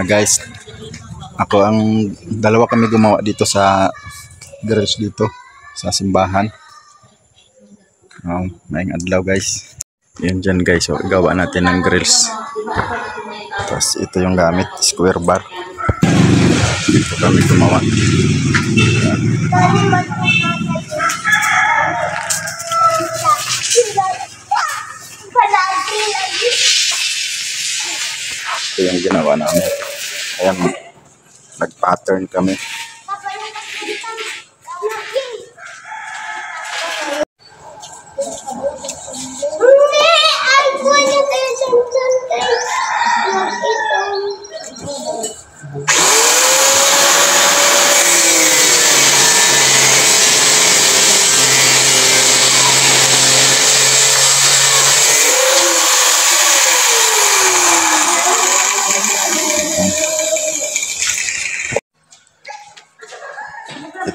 Guys, ako ang dalawa kami gumawa dito sa grills dito sa simbahan. Maayong adlaw guys. Yan dyan guys, so gawa natin ng grills. Tapos ito yung gamit, square bar. Ito kami gumawa. Ito yung ginawa namin. Ayan, nag-pattern kami.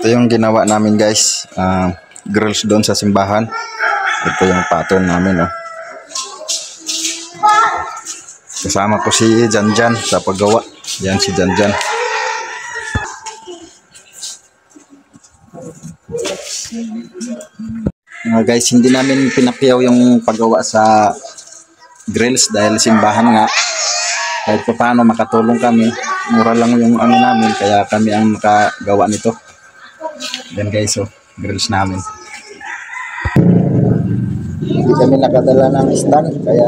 Ito yung ginawa namin guys, grills doon sa simbahan. Ito yung pattern namin. Kasama ko si Janjan sa paggawa. Yan si Janjan. Guys, hindi namin pinakyaw yung paggawa sa grills dahil simbahan nga. Kahit pa paano makatulong kami, mura lang yung ano namin, kaya kami ang makagawa nito. Yan guys, so grills namin. Hindi kami nakadala ng stand, kaya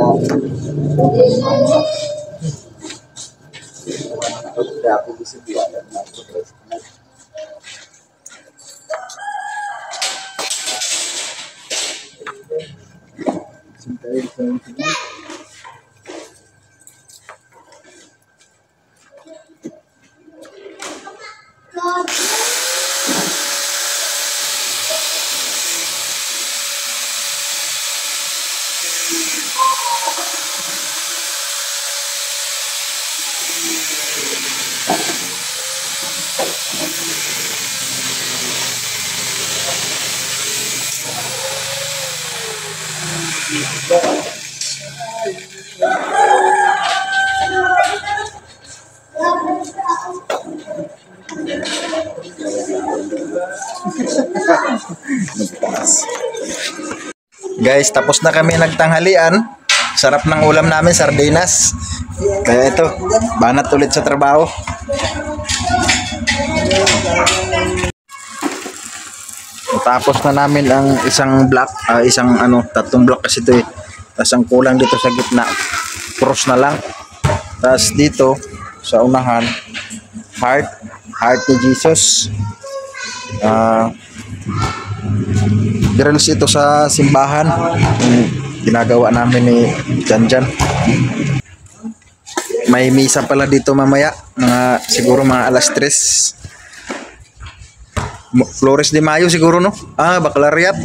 guys, tapos na kami nagtanghalian. Sarap ng ulam namin, sardinas. Kaya ito, banat ulit sa trabaho. Tapos na namin ang isang block, tatlong block kasi ito eh. Tapos ang kulang dito sa gitna, cross na lang. Tapos dito sa unahan, heart ni Jesus. Grills ito sa simbahan. Ginagawa namin ni Janjan. May misa pala dito mamaya, siguro mga alas 3. Flores de Mayo siguro, no? Baccalaureate.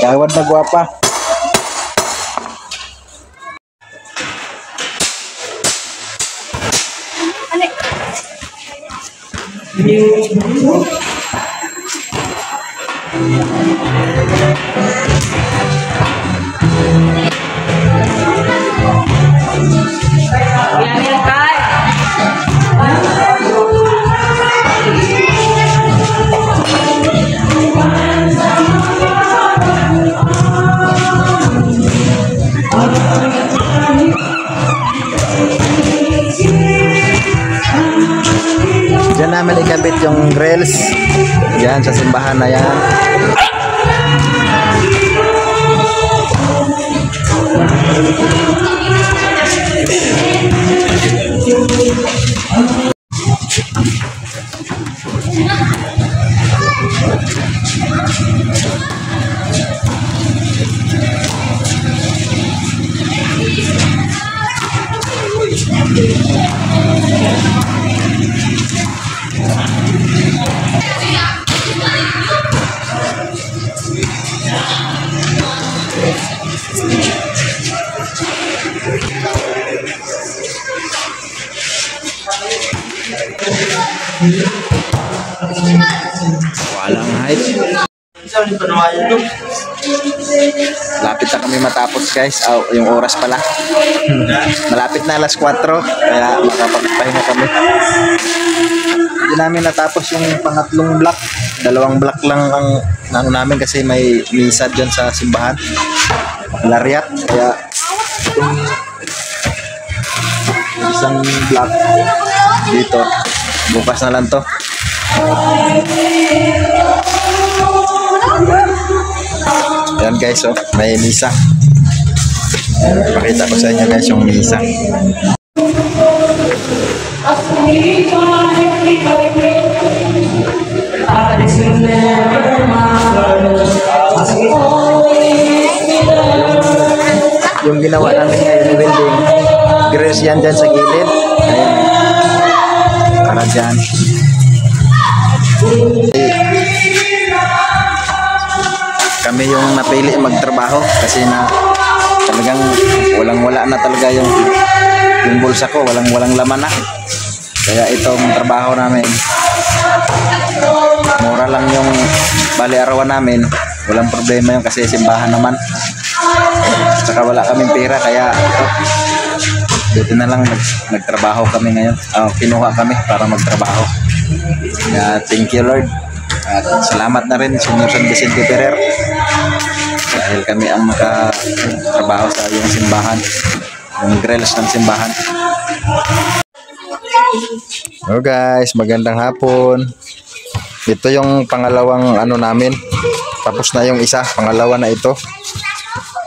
Gawad na gwapa. Diyan namin ikabit yung grills. Yan, sa simbahan na yan. Walang hype. Lapit na kami matapos guys. Yung oras pala. Malapit na alas 4. Kaya makapagpahinga kami. Hindi namin natapos yung pangatlong block. 2 block lang ang ano namin kasi may misa dyan sa simbahan. Lariat. Kaya itong isang block dito. Bukas na lang to. Ayan guys, oh, may misa. Pakita ko sa inyo guys yung misa. Yung ginawa namin ngayon yung building, grills yan dyan sa gilid. Ayan. Para dyan. Kami yung napili magtrabaho kasi na talagang walang-wala na talaga yung bulsa ko, walang laman na. Kaya itong trabaho namin, mura lang yung bali-arawan namin, walang problema yun kasi simbahan naman. Saka wala kaming pera kaya dito na lang nagtrabaho kami ngayon. Kinuha kami para magtrabaho. Kaya thank you Lord. At salamat na rin Senyor San Vicente Ferrer dahil kami ang makatrabaho sa iyong simbahan, yung grills ng simbahan. Hello guys, magandang hapon. Ito yung pangalawang ano namin. Tapos na yung isa, pangalawa na ito.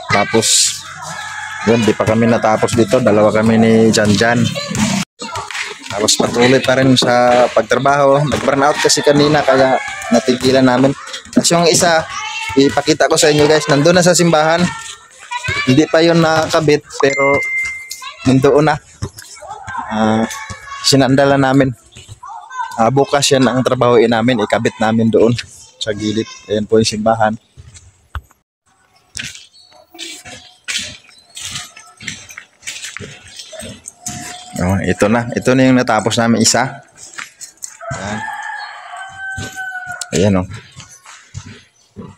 Tapos yun, di pa kami natapos dito. 2 kami ni Janjan. Tapos patuloy pa rin sa pagtrabaho. Nag-burnout kasi kanina kaya natigilan namin. Tapos yung isa, ipakita ko sa inyo guys, nandun na sa simbahan. Hindi pa yun nakakabit pero nandoon na. Sinandala namin. Bukas yan ang trabahoin namin, ikabit namin doon sa gilid. Ayan po yung simbahan. Ito na yung natapos namin isa. Ayan o.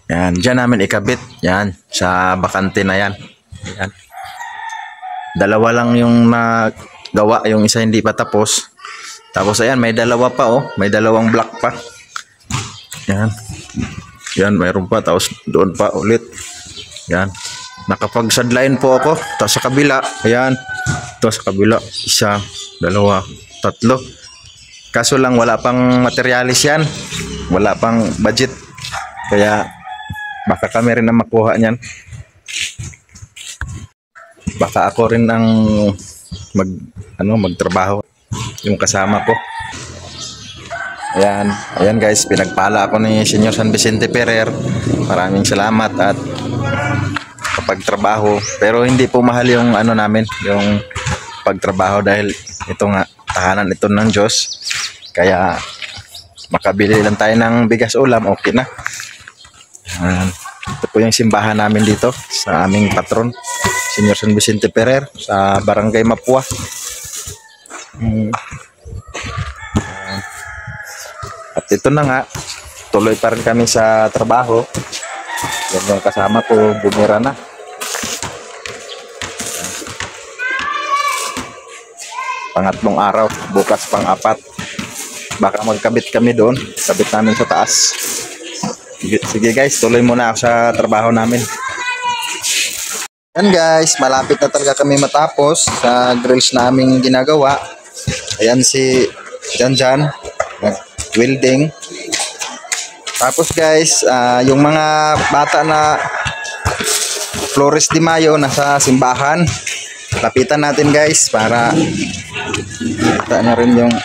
Yan, dyan namin ikabit. Yan, sa bakante na yan. Ayan. 2 lang yung nagawa, yung isa hindi pa tapos. Tapos ayan, may 2 pa oh. May 2 block pa. Yan. Yan, mayroon pa. Tapos doon pa ulit. Yan. Nakapag-sadline po ako. Tapos sa kabila, ayan. Ito sa kabila, 1, 2, 3. Kaso lang wala pang materialis yan. Wala pang budget. Kaya baka kami rin ang makuha niyan. Baka ako rin ang magtrabaho yung kasama ko. Ayan guys, pinagpala ako ni Senyor San Vicente Ferrer. Maraming salamat at kapagtrabaho. Pero hindi po mahal yung namin, yung pagtrabaho dahil ito nga tahanan ito ng Diyos. Kaya makabili lang tayo ng bigas ulam, okay na. Ito po yung simbahan namin dito sa aming patron, Senior San Vicente Ferrer sa Barangay Mapua. At ito na nga, tuloy pa rin kami sa trabaho. Yan yung kasama ko, bumira na. Pangatlong araw, bukas pang-4. Baka magkabit kami doon, kabit namin sa taas. Sige guys, tuloy muna ako sa trabaho namin. Yan guys, malapit na talaga kami matapos sa grills naming ginagawa. Ayan si Janjan, welding. Tapos guys, yung mga bata na Flores de Mayo nasa simbahan, lapitan natin guys para kita na rin yung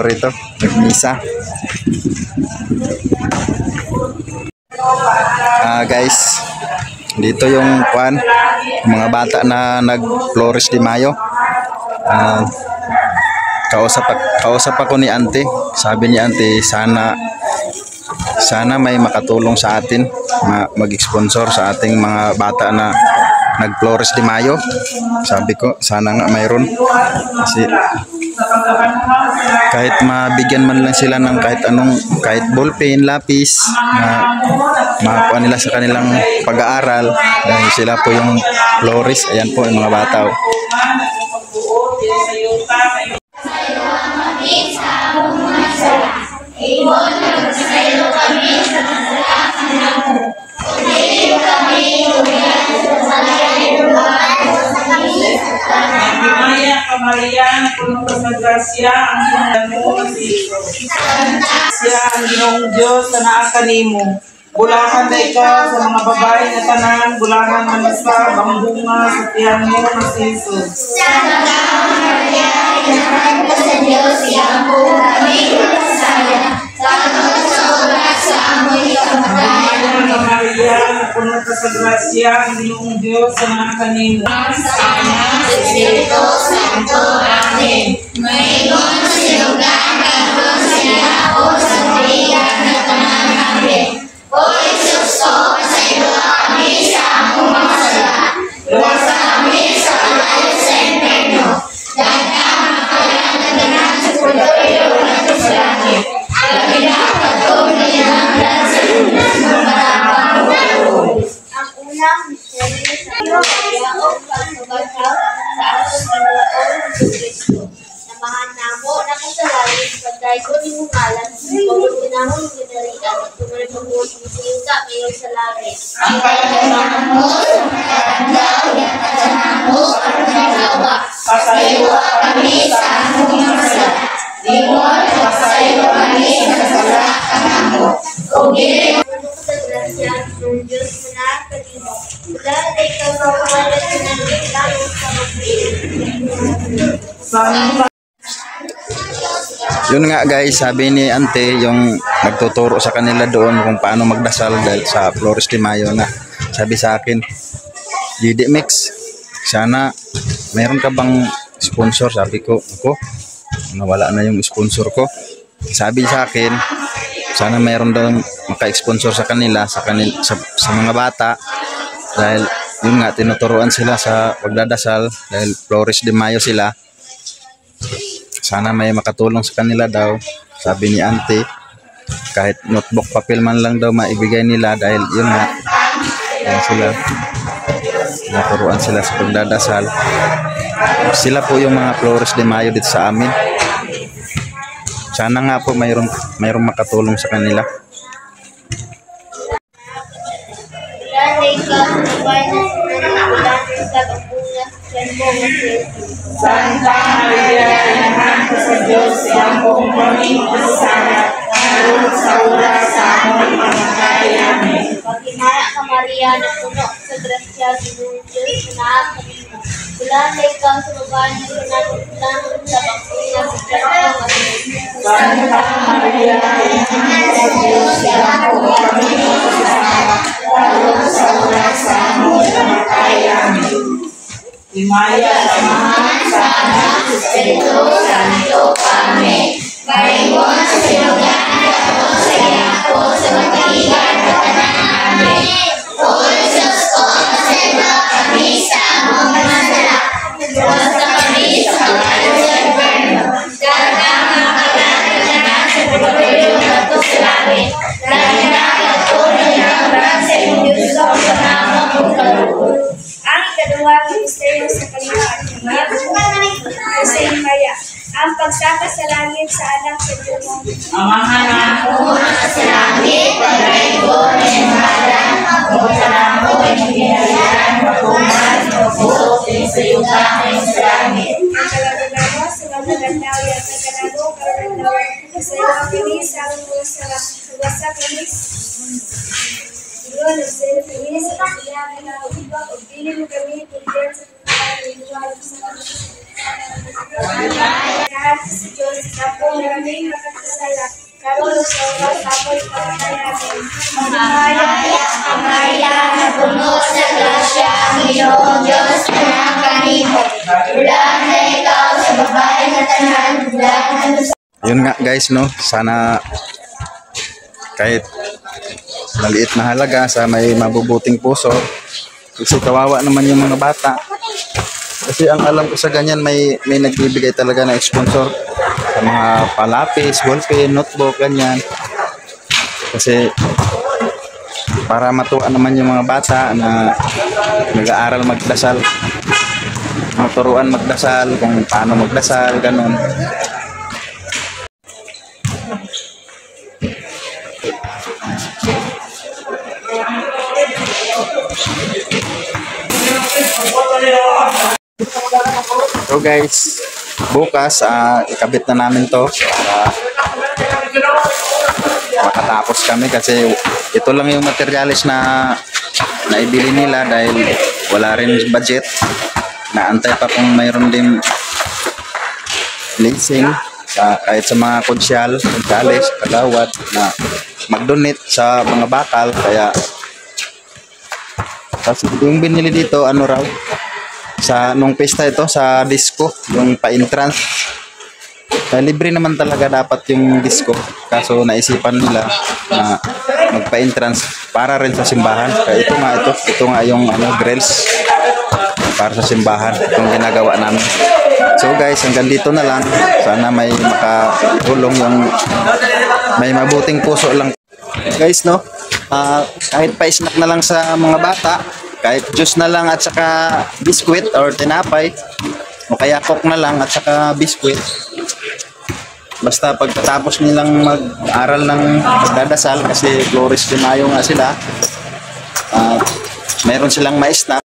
rito, nagmisa. Guys, dito yung mga bata na nag Flores de Mayo. Kausap ako ni Ante. Sabi ni Ante, sana may makatulong sa atin, mag-sponsor sa ating mga bata na nag Flores de Mayo. Sabi ko, sana nga mayroon. Kasi kahit mabigyan man lang sila ng kahit ballpen, lapis, na makuha nila sa kanilang pag-aaral, dahil sila po yung Flores. Ayan po yung mga bata. Maria, puno ka sa grasya, ang Panginoon siya ang Ginoong Diyos sa naa kanimo. Bulahan day ka sa mga babae na tanan, bulahan man sa bangbunga sa tiyan mo na si Jesus. Santa Maria, inahan ka sa Diyos, siyang buong kami kasaya. Salamat sa oras sa amoy kamatayan. Maria, puno ka sa grasya, ang Ginoong Diyos sa naa kanimo. Sama sa Espiritu Santo. Amen. Mayroon sa sinugan, karoon siya ako sa tuligan na tanan namin. O Isus, pasaylo kami sa among mga sala. Luwasa kami sa kalayo sa impierno. Dahil ang makalanaganan sa pultorio na sa langit. Pagkinapat ko nilang sa lunas ng marapang walong. Ang unang misteryo sa pagyayaong pagpabagyaw sa atong Panginoon Jesucristo. Namahan namo na kasalanan pagdahil ko ni Mukalan, pagod pinamon ng ginarian at tumarin mabuot ng siyuta mayon sa langit. Ang kailangan mo sa pagkakandaw, yan kailangan mo ang nagawa. Pasaywa kami sa among mga sala. Limon, pasaywa kami sa sala kanamo. Kung gili mo sa grasya ng Diyos na nakakalimu. Mula na ikaw sa pangalan ng nagkakalo sa mga Yun nga guys, sabi ni Ante, yung nagtuturo sa kanila doon kung paano magdasal dahil sa Flores de Mayo na. Sabi sa akin, GD Mix, sana mayroon ka bang sponsor? Sabi ko, ako, nawala na yung sponsor ko. Sabi sa akin, sana mayroon daw maka-sponsor sa kanila, sa mga bata. Dahil yun nga, tinuturuan sila sa pagdadasal dahil Flores de Mayo sila. Sana may makatulong sa kanila daw, sabi ni Ante. Kahit notebook, papel man lang daw maibigay nila dahil yun nga, yan sila, naturuan sila sa pagdadasal. Sila po yung mga Flores de Mayo dito sa amin. Sana nga po mayroong makatulong sa kanila. Santa Maria, inahan ka sa Diyos, siyang buong kami kasaya. Naroon sa oras sa among kamatayan. Pagkinaya ka Maria, na puno sa grasya, Ginoong Diyos na nakakalimu. Mula na ikaw sa babae na pinagkulang sa bakuna sa Diyos. Santa Maria, inahan ka sa Diyos, siyang buong kami kasaya. Naroon sa oras sa among kamatayan. Himaya sa Ama, sa Anak, sa Espiritu Santo. Amen. Mayroon sa sinugan, karoon sa ako sa magkaigan na tanan sa Himaya, ang pagkakasalangit sa anak sa Diyos. Amahan namin Sa langit, pagkaito ng ngalan, pagkalaan mo ay hinayaan, pagkuman, pagkuot, sa yuga ng sa langit. Ang kalaganawa sa mga ganaw, at ang kanano, kalaganaw, sa iyo kinis, ang sa wasak kinis. Yun, sa iyo kinis, ang kailangan na ubag, o dili mo kami, pagkakaan sa pagkakaan, lahat sa Diyos, tapos namin makakasala, karoon sa oras, tapos pagkakayanin. Amaya na puno sa grasya, ang Ginoong Diyos na nakanimo. Ulan na ikaw sa babae na tanan, ulan na Yun nga guys, no, sana kahit maliit na halaga sa may mabubuting puso, kasi kawawa naman yung mga bata. Kasi ang alam ko sa ganyan, may nagbibigay talaga ng sponsor sa mga palapis, ballpen, notebook, ganyan. Kasi para matuwa naman yung mga bata na nag-aaral magdasal, maturuan magdasal, kung paano magdasal, ganun. So guys, bukas ikabit na namin to para makatapos kami, kasi ito lang yung materialis na naibili nila dahil wala rin budget. Naantay pa kung mayroon din leasing kahit sa mga konsyal, konsyales, kagawad na mag-donate sa mga bakal. Kaya yung binili dito, ano raw, sa nung pista ito sa disco, yung pa-entrance, libre naman talaga dapat yung disco, kaso naisipan nila na magpa-entrance para rin sa simbahan. Kaya ito nga yung grills para sa simbahan, itong ginagawa namin. So guys, hanggang dito na lang. Sana may makatulong, yung may mabuting puso lang guys, no. Kahit pa-snack na lang sa mga bata, kahit juice na lang at saka biskwit or tinapay, o kaya coke na lang at saka biskwit, basta pagkatapos nilang mag-aral ng pagdadasal, kasi Gloris de Mayo nga sila, mayroon silang ma-snack.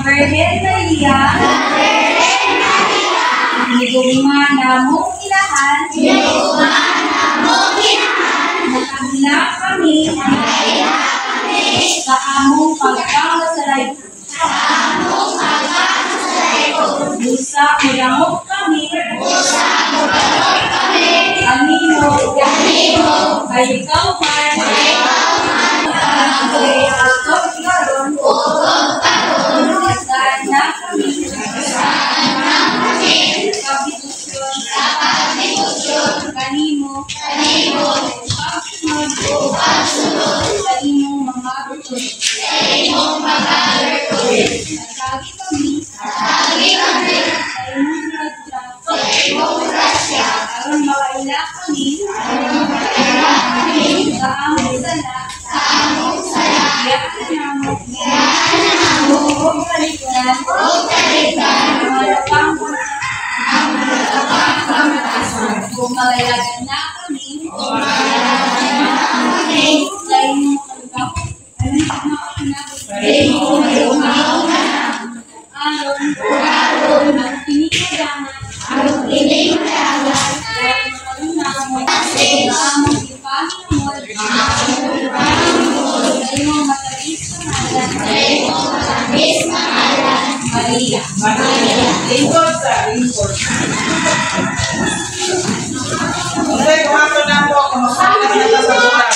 Virgin Maria, Nagumana mong ilahan, nakagila kami, sa among pagkakasalay. Busa mulamok kami, animo, ay ikaw man, ay atok karon, sana kami, kabidusyon, kanimo, pagsunod, sa imong mga butod, nagkagi kami, sa imong grasya, aron makaila kami, sa among sala, iyakan namo, huwag kaligtan, kung malayagan na kami, sa inyong kalugap, aron magpinigdagan, sa among ipahinamod, sa inyong matabis na ngalan, Maria. Lingkod sa lingkod. Okay, kumato na po. Kumasalit na sa bulan.